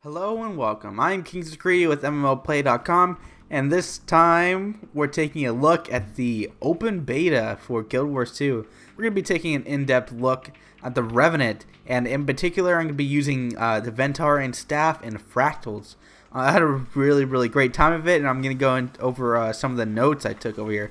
Hello and welcome. I'm King's with MMOplay.com, and this time we're taking a look at the open beta for Guild Wars 2. We're going to be taking an in-depth look at the Revenant, and in particular I'm going to be using the Ventar and Staff and Fractals. I had a really great time of it, and I'm going to go over some of the notes I took over here.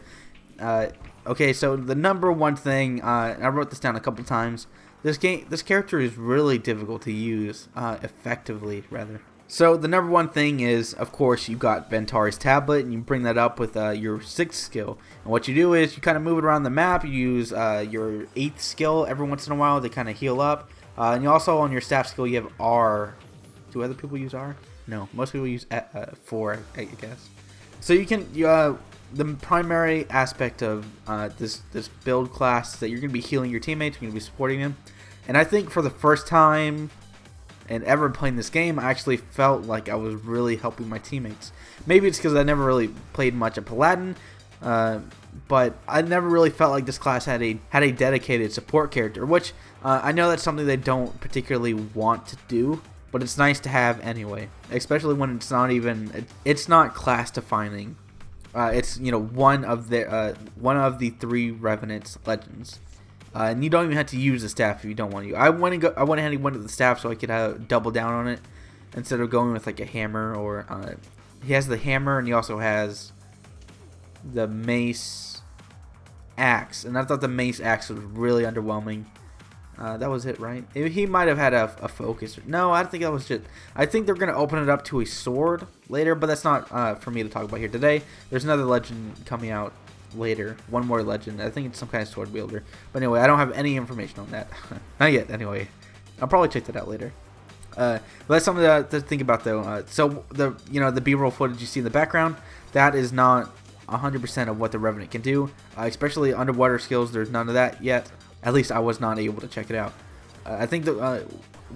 Okay, so the number one thing, I wrote this down a couple times. This character is really difficult to use effectively, rather. So the number one thing is, of course, you got Ventari's tablet, and you bring that up with your 6th skill. And what you do is you kind of move it around the map. You use your 8th skill every once in a while to kind of heal up. And you also, on your staff skill, you have R. Do other people use R? No, most people use 4, I guess. So you can the primary aspect of this build class is that you're going to be healing your teammates, you're going to be supporting them. And I think for the first time and ever playing this game, I actually felt like I was really helping my teammates. Maybe it's because I never really played much of Paladin, but I never really felt like this class had a dedicated support character, which I know that's something they don't particularly want to do, but it's nice to have anyway, especially when it's not class defining. It's one of the 3 Revenant legends, and you don't even have to use the staff if you don't want to. I went ahead and went to the staff so I could double down on it instead of going with like a hammer or he has the hammer and he also has the mace axe, and I thought the mace axe was really underwhelming. That was it, right? He might have had a focus. No, I don't think that was it. I think they're going to open it up to a sword later, but that's not for me to talk about here today. There's another legend coming out later. One more legend. I think it's some kind of sword wielder. But anyway, I don't have any information on that. Not yet, anyway. I'll probably check that out later. But that's something to think about, though. So, the B-roll footage you see in the background, that is not 100% of what the Revenant can do. Especially underwater skills, there's none of that yet. At least I was not able to check it out. I think the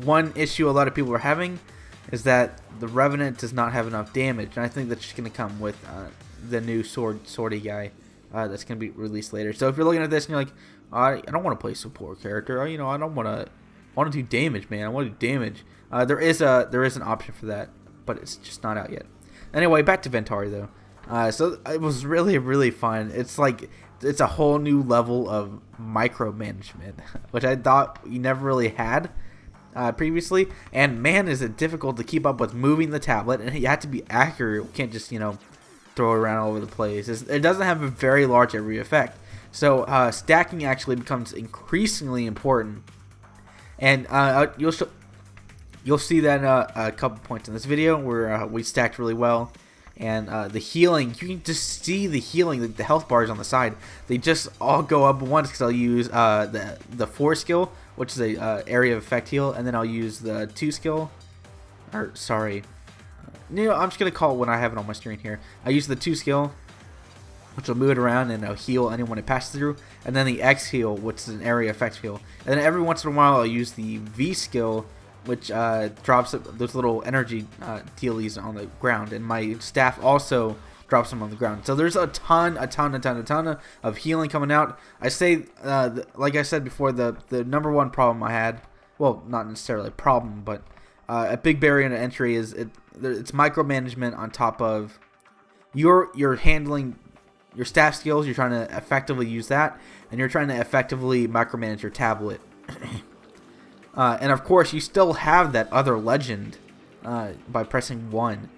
one issue a lot of people are having is that the Revenant does not have enough damage, and I think that's just going to come with the new swordy guy that's going to be released later. So if you're looking at this and you're like, I don't want to play support character, I don't want to do damage, man. I want to do damage. There is an option for that, but it's just not out yet. Anyway, back to Ventari though. So it was really fun. It's a whole new level of micromanagement, which I thought you never really had previously. And man, is it difficult to keep up with moving the tablet, and you have to be accurate. You can't just throw it around all over the place. It doesn't have a very large area effect, so stacking actually becomes increasingly important. And you'll see that a couple points in this video where we stacked really well. And the healing, you can just see the healing, the health bars on the side. They just all go up once because I'll use the 4 skill, which is a area of effect heal, and then I'll use the 2 skill. Or sorry, I'm just gonna call it when I have it on my screen here. I use the 2 skill, which will move it around and it'll heal anyone it passes through, and then the X heal, which is an area effect heal. And then every once in a while I'll use the V skill, which drops those little energy dealies on the ground, and my staff also drops them on the ground. So there's a ton of healing coming out. I say, like I said before, the number one problem I had, well, not necessarily a problem, but a big barrier to entry is it's micromanagement on top of you're handling your staff skills. You're trying to effectively use that, and you're trying to effectively micromanage your tablet. And of course, you still have that other legend by pressing 1.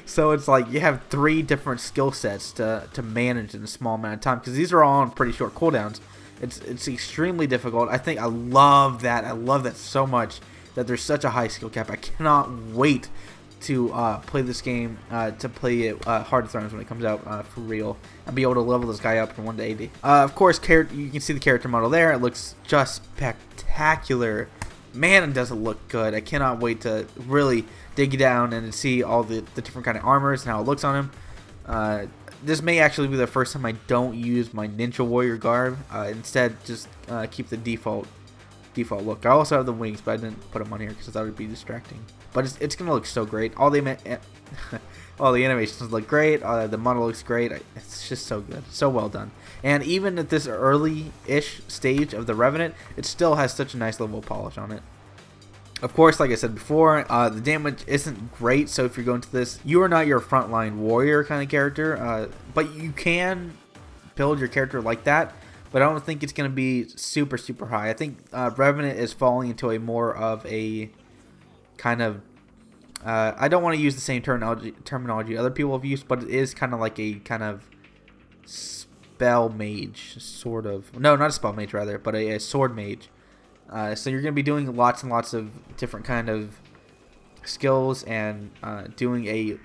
So it's like you have 3 different skill sets to manage in a small amount of time, because these are all on pretty short cooldowns. It's extremely difficult. I love that. I love that so much, that there's such a high skill cap. I cannot wait to play this game, to play it Heart of Thrones when it comes out for real, and be able to level this guy up from 1 to 80. Of course, you can see the character model there. It looks just spectacular. Man, does it look good. I cannot wait to really dig down and see all the different kind of armors and how it looks on him. This may actually be the first time I don't use my Ninja Warrior garb. Instead, just keep the default look. I also have the wings, but I didn't put them on here because I thought it would be distracting. But it's gonna look so great. All the animations look great. The model looks great. It's just so good, so well done. And even at this early-ish stage of the Revenant, it still has such a nice level of polish on it. Of course, like I said before, the damage isn't great, so if you're going to this, you are not your frontline warrior kind of character, but you can build your character like that, but I don't think it's going to be super, super high. I think Revenant is falling into a more of a kind of, I don't want to use the same terminology other people have used, but it is kind of like a kind of spell mage, sort of. No, not a spell mage, rather, but a sword mage. So you're going to be doing lots and lots of different kind of skills and doing a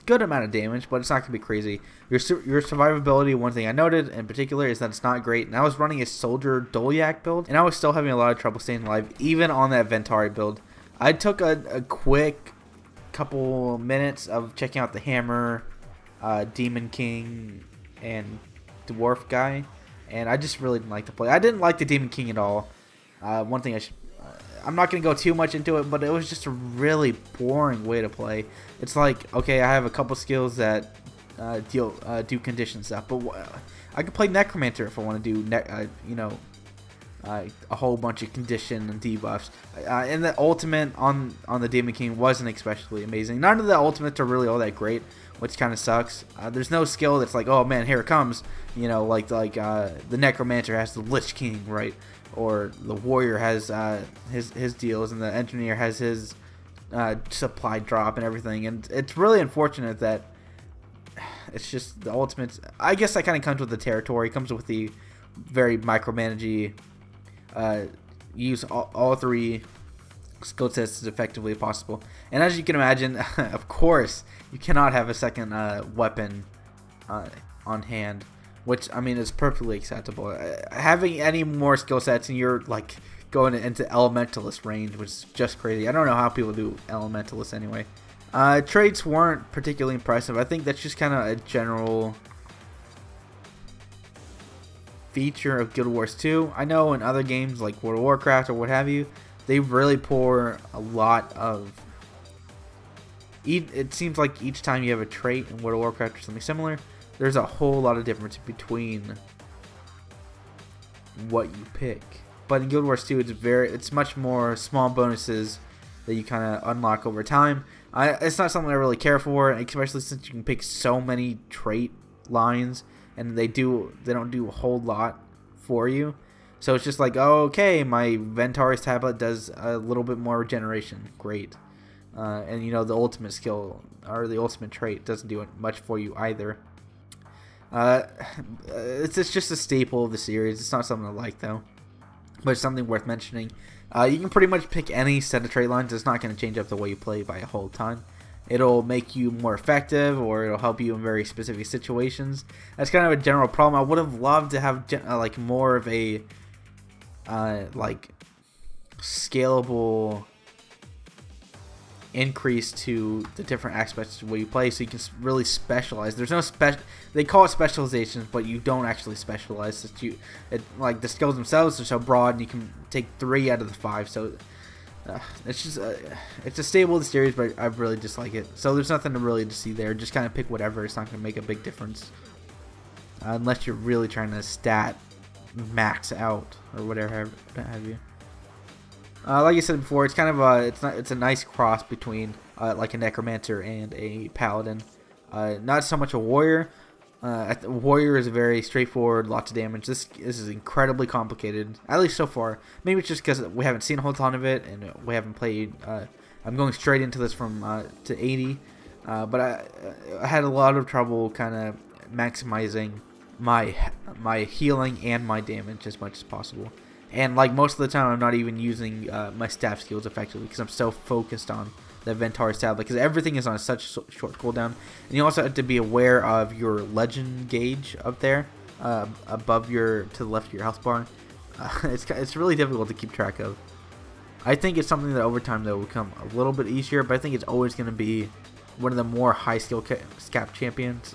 good amount of damage, but it's not going to be crazy. Your survivability, one thing I noted in particular, is that it's not great. And I was running a soldier Dolyak build, and I was still having a lot of trouble staying alive, even on that Ventari build. I took a quick couple minutes of checking out the Hammer, Demon King, and Dwarf guy, and I just really didn't like the play. I didn't like the Demon King at all. One thing I'm not going to go too much into it, but it was just a really boring way to play. It's like, okay, I have a couple skills that do condition stuff, but I could play Necromancer if I want to do, a whole bunch of condition and debuffs. And the ultimate on the Demon King wasn't especially amazing. None of the ultimates are really all that great, which kind of sucks. There's no skill that's like, oh man, here it comes. Like the Necromancer has the Lich King, right? Or the Warrior has his deals, and the Engineer has his supply drop and everything. And it's really unfortunate that it's just the ultimates. I guess that kind of comes with the territory. It comes with the very micromanagey. Use all three skill sets as effectively as possible. And as you can imagine, of course, you cannot have a second weapon on hand, which, I mean, is perfectly acceptable. Having any more skill sets and you're like going into Elementalist range was just crazy. I don't know how people do Elementalist anyway. Traits weren't particularly impressive. I think that's just kind of a general feature of Guild Wars 2. I know in other games like World of Warcraft or what have you, they really pour a lot of. It seems like each time you have a trait in World of Warcraft or something similar, there's a whole lot of difference between what you pick. But in Guild Wars 2, it's much more small bonuses that you kind of unlock over time. It's not something I really care for, especially since you can pick so many trait lines, and they don't do a whole lot for you. So it's just like, oh, okay, my Ventari's tablet does a little bit more regeneration. Great. And the ultimate skill or the ultimate trait doesn't do much for you either. It's just a staple of the series. It's not something I like though, but it's something worth mentioning. You can pretty much pick any set of trait lines. It's not going to change up the way you play by a whole ton. It'll make you more effective, or it'll help you in very specific situations. That's kind of a general problem. I would have loved to have like more of a like scalable increase to the different aspects of the way you play, so you can really specialize. There's no they call it specializations, but you don't actually specialize. Like the skills themselves are so broad, and you can take 3 out of the 5. So it's just it's a staple of the series, but I really dislike it. So there's nothing to really to see there. Just kind of pick whatever. It's not going to make a big difference unless you're really trying to stat max out or whatever have you. Like I said before, it's kind of it's a nice cross between like a Necromancer and a Paladin. Not so much a Warrior. Warrior is very straightforward, lots of damage. This is incredibly complicated, at least so far. Maybe it's just because we haven't seen a whole ton of it and we haven't played. I'm going straight into this from to 80, but I had a lot of trouble kind of maximizing my healing and my damage as much as possible. And like most of the time, I'm not even using my staff skills effectively because I'm so focused on the Ventari tab, because everything is on such short cooldown. And you also have to be aware of your legend gauge up there, above to the left of your health bar. It's really difficult to keep track of. I think it's something that over time though will become a little bit easier, but I think it's always going to be one of the more high skill cap champions,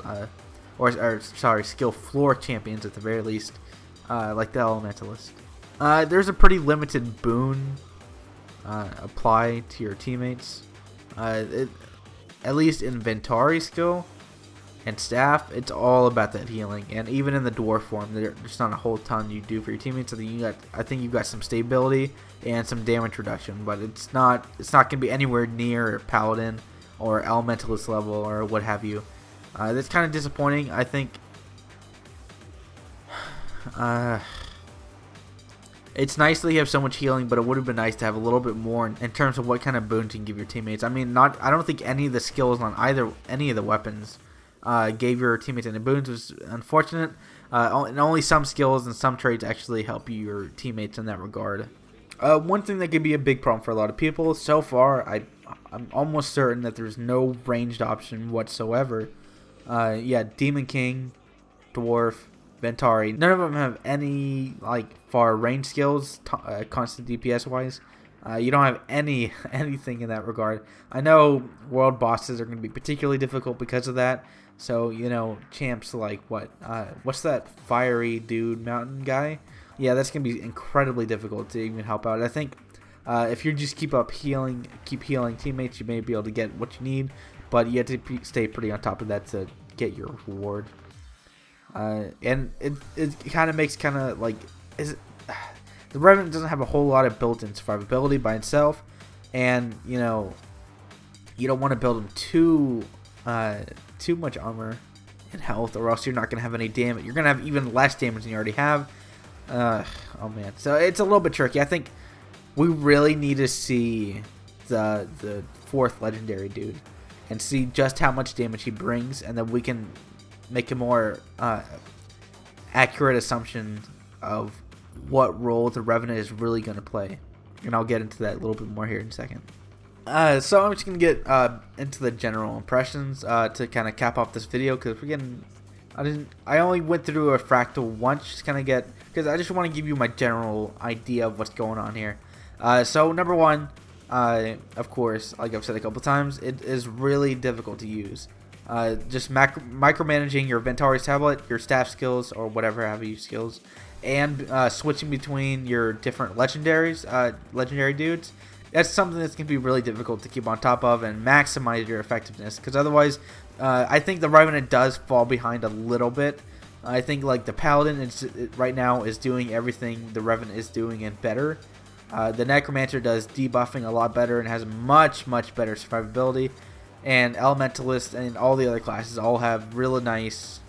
or sorry, skill floor champions at the very least, like the Elementalist. There's a pretty limited boon apply to your teammates. At least in Ventari skill, and staff, it's all about that healing. And even in the dwarf form, there's not a whole ton you do for your teammates. I think you've got some stability and some damage reduction, but it's not gonna be anywhere near paladin or elementalist level or what have you. That's kind of disappointing. I think it's nice that you have so much healing, but it would have been nice to have a little bit more in terms of what kind of boons you can give your teammates. I mean, I don't think any of the skills on any of the weapons gave your teammates any boons. It was unfortunate, and only some skills and some traits actually help your teammates in that regard. One thing that could be a big problem for a lot of people, so far, I'm almost certain that there's no ranged option whatsoever. Yeah, Demon King, Dwarf, Ventari, none of them have any like far range skills, constant DPS wise. You don't have anything in that regard. I know world bosses are going to be particularly difficult because of that. So, you know, champs like what's that fiery dude mountain guy? Yeah, that's going to be incredibly difficult to even help out. I think if you just keep healing teammates, you may be able to get what you need, but you have to stay pretty on top of that to get your reward. And it kind of makes the Revenant doesn't have a whole lot of built-in survivability by itself, and you know you don't want to build him too much armor and health, or else you're not gonna have any damage. You're gonna have even less damage than you already have. Oh man, so it's a little bit tricky. I think we really need to see the 4th legendary dude and see just how much damage he brings, and then we can make a more accurate assumption of what role the Revenant is really going to play. And I'll get into that a little bit more here in a second. So I'm just going to get into the general impressions to kind of cap off this video, because I only went through a fractal once, just kind of because I just want to give you my general idea of what's going on here. So number one, of course, like I've said a couple times, it is really difficult to use. Just micromanaging your Ventari's tablet, your staff skills, or whatever have you skills, and switching between your different legendary dudes. That's something that's going to be really difficult to keep on top of and maximize your effectiveness, because otherwise I think the Revenant does fall behind a little bit. I think like the Paladin right now is doing everything the Revenant is doing and better. The Necromancer does debuffing a lot better and has much better survivability. And Elementalist and all the other classes all have really nice,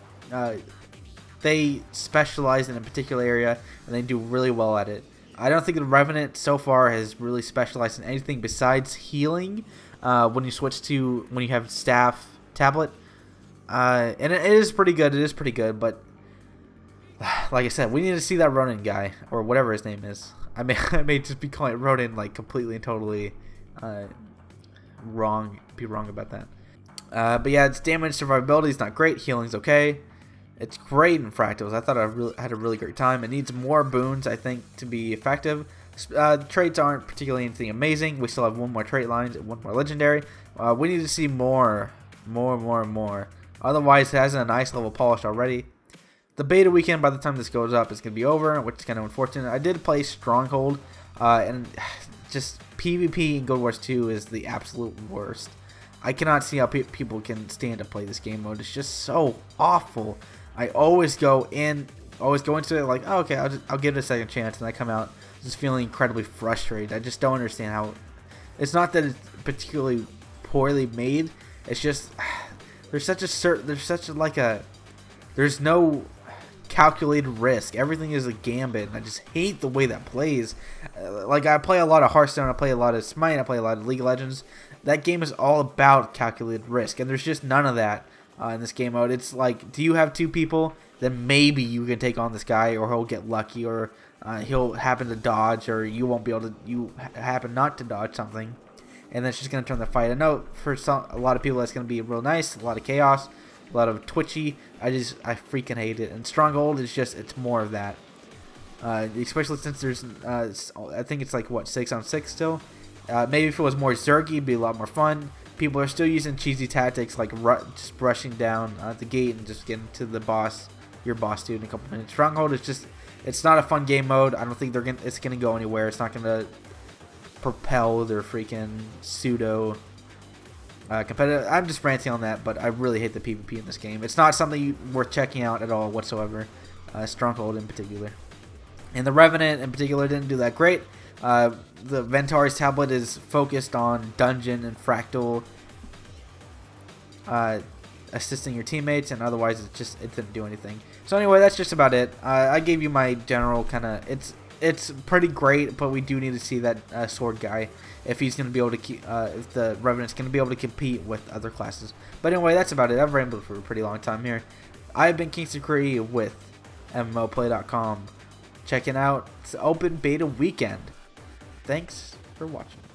they specialize in a particular area and they do really well at it. I don't think the Revenant so far has really specialized in anything besides healing when you have staff tablet. And it is pretty good, but like I said, we need to see that Ronin guy, or whatever his name is. I may just be calling it Ronin like completely and totally wrong about that. But yeah, its damage survivability is not great. Healing's okay. It's great in fractals. I thought I had a really great time. It needs more boons, I think, to be effective. The traits aren't particularly anything amazing. We still have one more trait lines and one more legendary. We need to see more. Otherwise, it has a nice level polished already. The beta weekend, by the time this goes up, is going to be over, which is kind of unfortunate. I did play Stronghold, and just PvP in Guild Wars 2 is the absolute worst. I cannot see how people can stand to play this game mode. It's just so awful. I always go into it like, oh, okay, I'll give it a second chance, and I come out just feeling incredibly frustrated. I just don't understand how. It's not that it's particularly poorly made. It's just there's no calculated risk. Everything is a gambit, and I just hate the way that plays. Like, I play a lot of Hearthstone, I play a lot of Smite, I play a lot of League of Legends. That game is all about calculated risk, and there's just none of that in this game mode. It's like, do you have 2 people? Then maybe you can take on this guy, or he'll get lucky, or he'll happen to dodge, or you won't be able to. You happen not to dodge something, and that's just gonna turn the fight. I know for a lot of people that's gonna be real nice, a lot of chaos, a lot of twitchy. I freaking hate it. And Stronghold is it's more of that. Especially since there's I think it's like what, 6-on-6 still. Maybe if it was more Zergy, it'd be a lot more fun. People are still using cheesy tactics like just rushing down the gate and just getting to your boss dude in a couple minutes. Stronghold is it's not a fun game mode. I don't think it's gonna go anywhere. It's not gonna propel their freaking pseudo competitive. I'm just ranting on that, but I really hate the PvP in this game. It's not something worth checking out at all whatsoever. Stronghold in particular. And the Revenant in particular didn't do that great. The Ventari's tablet is focused on dungeon and fractal assisting your teammates, and otherwise it didn't do anything. So anyway, that's just about it. I gave you my general kind of, it's pretty great, but we do need to see that sword guy if he's going to be able to keep, if the Revenant's going to be able to compete with other classes. But anyway, that's about it. I've rambled for a pretty long time here. I've been Kingston Cree with MMOplay.com. Checking out, it's open beta weekend. Thanks for watching.